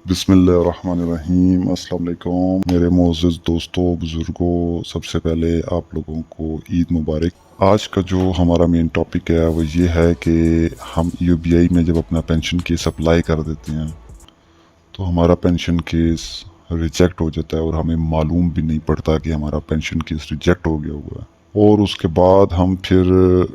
बिस्मिल्लाहिर्रहमानिर्रहीम। अस्सलाम वालेकुम मेरे मोअज़्ज़ज़ दोस्तों, बुज़ुर्गों, सबसे पहले आप लोगों को ईद मुबारक। आज का जो हमारा मेन टॉपिक है वो ये है कि हम यूबीआई में जब अपना पेंशन केस अप्लाई कर देते हैं तो हमारा पेंशन केस रिजेक्ट हो जाता है और हमें मालूम भी नहीं पड़ता कि हमारा पेंशन केस रिजेक्ट हो गया हुआ है। और उसके बाद हम फिर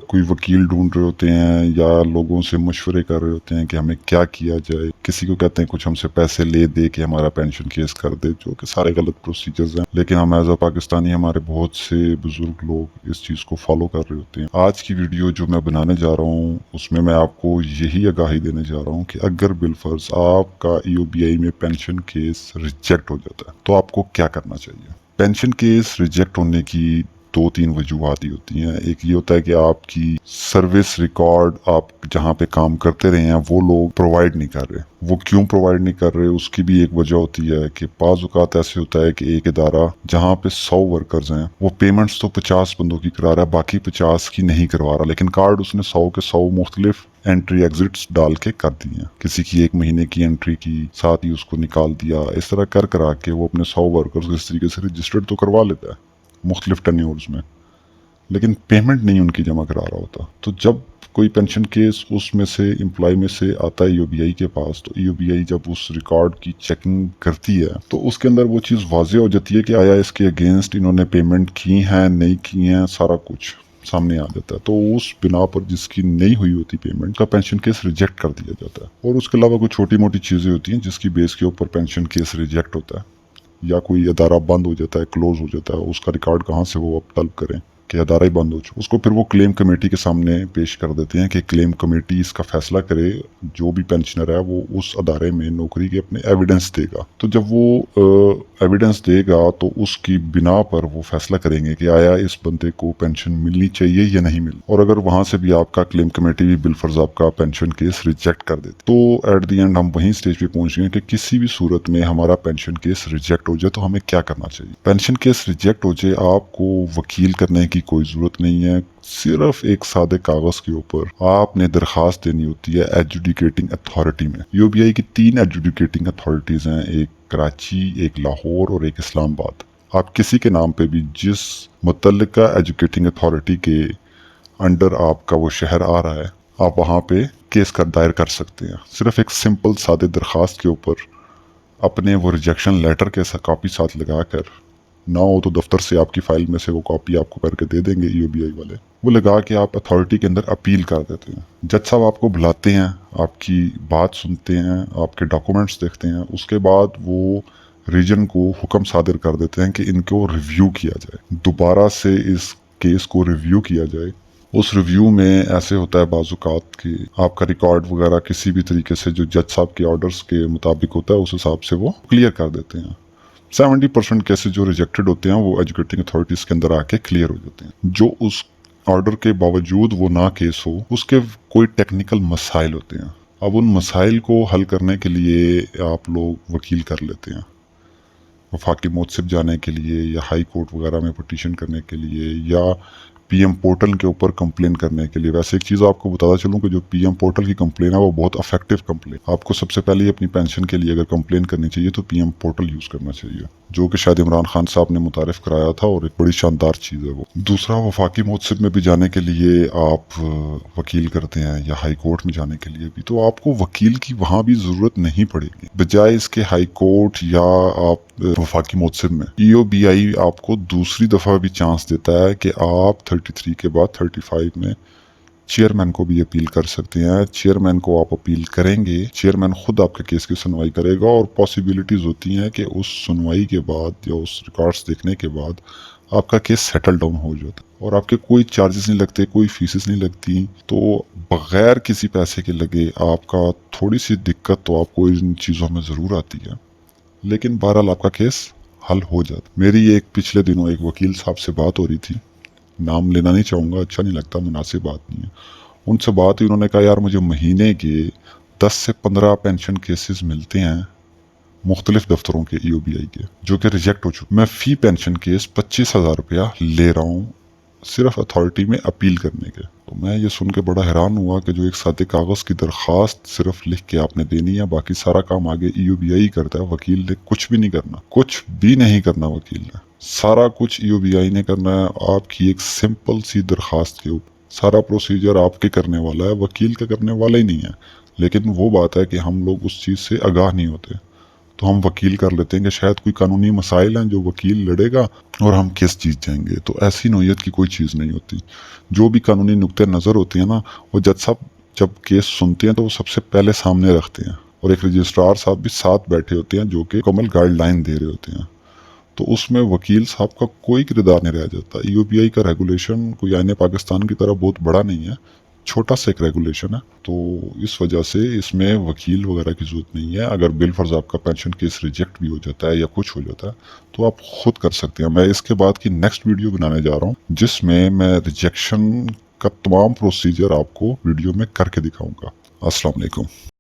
कोई वकील ढूंढ रहे होते हैं या लोगों से मशवरे कर रहे होते हैं कि हमें क्या किया जाए। किसी को कहते हैं कुछ हमसे पैसे ले दे के हमारा पेंशन केस कर दे, जो कि सारे गलत प्रोसीजर्स हैं। लेकिन हम एज अ पाकिस्तानी हमारे बहुत से बुजुर्ग लोग इस चीज़ को फॉलो कर रहे होते हैं। आज की वीडियो जो मैं बनाने जा रहा हूँ उसमें मैं आपको यही आगाही देने जा रहा हूँ कि अगर बिलफर्ज आपका ईओबीआई में पेंशन केस रिजेक्ट हो जाता है तो आपको क्या करना चाहिए। पेंशन केस रिजेक्ट होने की दो तीन वजूहत ही होती हैं। एक ये होता है कि आपकी सर्विस रिकॉर्ड आप जहाँ पे काम करते रहे हैं वो लोग प्रोवाइड नहीं कर रहे। वो क्यों प्रोवाइड नहीं कर रहे, उसकी भी एक वजह होती है कि बाज़ औक़ात ऐसे होता है कि एक इदारा जहाँ पे 100 वर्कर्स हैं वो पेमेंट्स तो 50 बंदों की करा रहा है, बाकी 50 की नहीं करवा रहा, लेकिन कार्ड उसने 100 के 100 मुख्तलिफ एंट्री एग्जिट्स डाल के कर दी हैं। किसी की 1 महीने की एंट्री की, साथ ही उसको निकाल दिया। इस तरह कर करा के वो अपने 100 वर्कर्स इस तरीके से रजिस्टर्ड तो करवा लेता है मुख्तलिफ टेन्योर्स में, लेकिन पेमेंट नहीं उनकी जमा करा रहा होता। तो जब कोई पेंशन केस उसमें से एम्प्लॉय में से आता है यूबीआई के पास, तो यूबीआई जब उस रिकॉर्ड की चेकिंग करती है तो उसके अंदर वो चीज़ वाज़ेह हो जाती है कि आया इसके अगेंस्ट इन्होंने पेमेंट की हैं नहीं की हैं, सारा कुछ सामने आ जाता है। तो उस बिना पर जिसकी नहीं हुई होती पेमेंट का पेंशन केस रिजेक्ट कर दिया जाता है। और उसके अलावा कुछ छोटी मोटी चीज़ें होती हैं जिसकी बेस के ऊपर पेंशन केस रिजेक्ट होता है, या कोई अदारा बंद हो जाता है, क्लोज हो जाता है, उसका रिकॉर्ड कहाँ से वो अब तलब करें कि अदारा ही बंद हो चुका। उसको फिर वो क्लेम कमेटी के सामने पेश कर देते हैं कि क्लेम कमेटी इसका फैसला करे। जो भी पेंशनर है वो उस अदारे में नौकरी के अपने एविडेंस देगा। तो जब वो एविडेंस देगा तो उसकी बिना पर वो फैसला करेंगे कि आया इस बंदे को पेंशन मिलनी चाहिए या नहीं मिलनी। और अगर वहां से भी आपका क्लेम कमेटी भी बिलफर्ज आपका पेंशन केस रिजेक्ट कर देती तो एट दी एंड हम वही स्टेज पे पहुंच गए कि किसी भी सूरत में हमारा पेंशन केस रिजेक्ट हो जाए तो हमें क्या करना चाहिए। पेंशन केस रिजेक्ट हो जाए, आपको वकील करने की कोई जरूरत नहीं है। सिर्फ एक सादे कागज के ऊपर आपने दरखास्त देनी होती है एडजुडिकेटिंग अथॉरिटी में। यूबीआई की 3 एडजुडिकेटिंग अथॉरिटीज हैं, एक कराची, एक लाहौर और एक इस्लामाबाद। आप किसी के नाम पे भी जिस मुतल्लिका एजुकेटिंग अथॉरिटी के अंडर आपका वो शहर आ रहा है, आप वहाँ पे केस कर दायर कर सकते हैं। सिर्फ एक सिंपल सादे दरखास्त के ऊपर अपने वो रिजेक्शन लेटर के कॉपी साथ लगा कर, ना हो तो दफ्तर से आपकी फाइल में से वो कॉपी आपको करके दे देंगे यूबीआई वाले, वो लगा के आप अथॉरिटी के अंदर अपील कर देते हैं। जज साहब आपको बुलाते हैं, आपकी बात सुनते हैं, आपके डॉक्यूमेंट्स देखते हैं, उसके बाद वो रीजन को हुक्म सादिर कर देते हैं कि इनको रिव्यू किया जाए, दोबारा से इस केस को रिव्यू किया जाए। उस रिव्यू में ऐसे होता है बाज़ुकात कि आपका रिकॉर्ड वगैरह किसी भी तरीके से जो जज साहब के ऑर्डर्स के मुताबिक होता है उस हिसाब से वो क्लियर कर देते हैं। 70% केसेस जो रिजेक्टेड होते हैं वो एजुकेटिंग अथॉरिटीज़ के अंदर आके क्लियर हो जाते हैं। जो उस ऑर्डर के बावजूद वो ना केस हो, उसके कोई टेक्निकल मसाइल होते हैं। अब उन मसाइल को हल करने के लिए आप लोग वकील कर लेते हैं, वफाकी मोतसिब जाने के लिए या हाई कोर्ट वगैरह में पटिशन करने के लिए या पीएम पोर्टल के ऊपर कंप्लेन करने के लिए। वैसे एक चीज़ आपको बताता चलूँ कि जो पीएम पोर्टल की कंप्लेन है वो बहुत इफेक्टिव कंप्लेन। आपको सबसे पहले अपनी पेंशन के लिए अगर कंप्लेन करनी चाहिए तो पीएम पोर्टल यूज़ करना चाहिए, जो कि शायद इमरान खान साहब ने मुतारिफ कराया था और एक बड़ी शानदार चीज़ है वो। दूसरा, वफाकी मोतसिब में भी जाने के लिए आप वकील करते हैं या हाई कोर्ट में जाने के लिए भी, तो आपको वकील की वहाँ भी ज़रूरत नहीं पड़ेगी। बजाय इसके हाई कोर्ट या आप वफाकी मोतसिब में ईओबीआई आपको दूसरी दफ़ा भी चांस देता है कि आप 33 के बाद 35 में चेयरमैन को भी अपील कर सकते हैं। चेयरमैन को आप अपील करेंगे, चेयरमैन खुद आपके केस की सुनवाई करेगा और पॉसिबिलिटीज़ होती हैं कि उस सुनवाई के बाद या उस रिकॉर्ड्स देखने के बाद आपका केस सेटल डाउन हो जाता है और आपके कोई चार्जेस नहीं लगते, कोई फीसेस नहीं लगती। तो बग़ैर किसी पैसे के लगे आपका थोड़ी सी दिक्कत तो आपको इन चीज़ों में ज़रूर आती है, लेकिन बहरहाल आपका केस हल हो जाता। मेरी एक पिछले दिनों एक वकील साहब से बात हो रही थी, नाम लेना नहीं चाहूँगा, अच्छा नहीं लगता, मुनासिब बात नहीं है। उनसे बात हुई, उन्होंने कहा यार मुझे महीने के 10 से 15 पेंशन केसेस मिलते हैं मुख्तलिफ दफ्तरों के ईओबीआई के, जो कि रिजेक्ट हो चुके। मैं फ़ी पेंशन केस 25,000 रुपया ले रहा हूँ सिर्फ अथॉरिटी में अपील करने के। तो मैं ये सुन के बड़ा हैरान हुआ कि जो एक सादे कागज़ की दरख्वास्त सिर्फ लिख के आपने देनी है, बाकी सारा काम आगे ईयूबीआई ही करता है। वकील ने कुछ भी नहीं करना, कुछ भी नहीं करना वकील ने, सारा कुछ ईयूबीआई ने करना है आपकी एक सिंपल सी दरख्वास्त के ऊपर। सारा प्रोसीजर आपके करने वाला है, वकील का करने वाला ही नहीं है। लेकिन वो बात है कि हम लोग उस चीज़ से आगाह नहीं होते, तो हम वकील कर लेते हैं कि शायद कोई कानूनी मसाइल हैं जो वकील लड़ेगा और हम केस जीत जाएंगे। तो ऐसी नोयत की कोई चीज़ नहीं होती। जो भी कानूनी नुक्ते नज़र होते हैं ना, वो जज साहब जब केस सुनते हैं तो वो सबसे पहले सामने रखते हैं, और एक रजिस्ट्रार साहब भी साथ बैठे होते हैं जो कि मुकम्मल गाइडलाइन दे रहे होते हैं। तो उसमें वकील साहब का कोई किरदार नहीं रह जाता। ईयूबीआई का रेगुलेशन कोई आईने पाकिस्तान की तरह बहुत बड़ा नहीं है, छोटा सा एक रेगुलेशन है। तो इस वजह से इसमें वकील वगैरह की ज़रूरत नहीं है। अगर बिल फर्ज आपका पेंशन केस रिजेक्ट भी हो जाता है या कुछ हो जाता है तो आप खुद कर सकते हैं। मैं इसके बाद की नेक्स्ट वीडियो बनाने जा रहा हूँ जिसमें मैं रिजेक्शन का तमाम प्रोसीजर आपको वीडियो में करके दिखाऊंगा। अस्सलाम वालेकुम।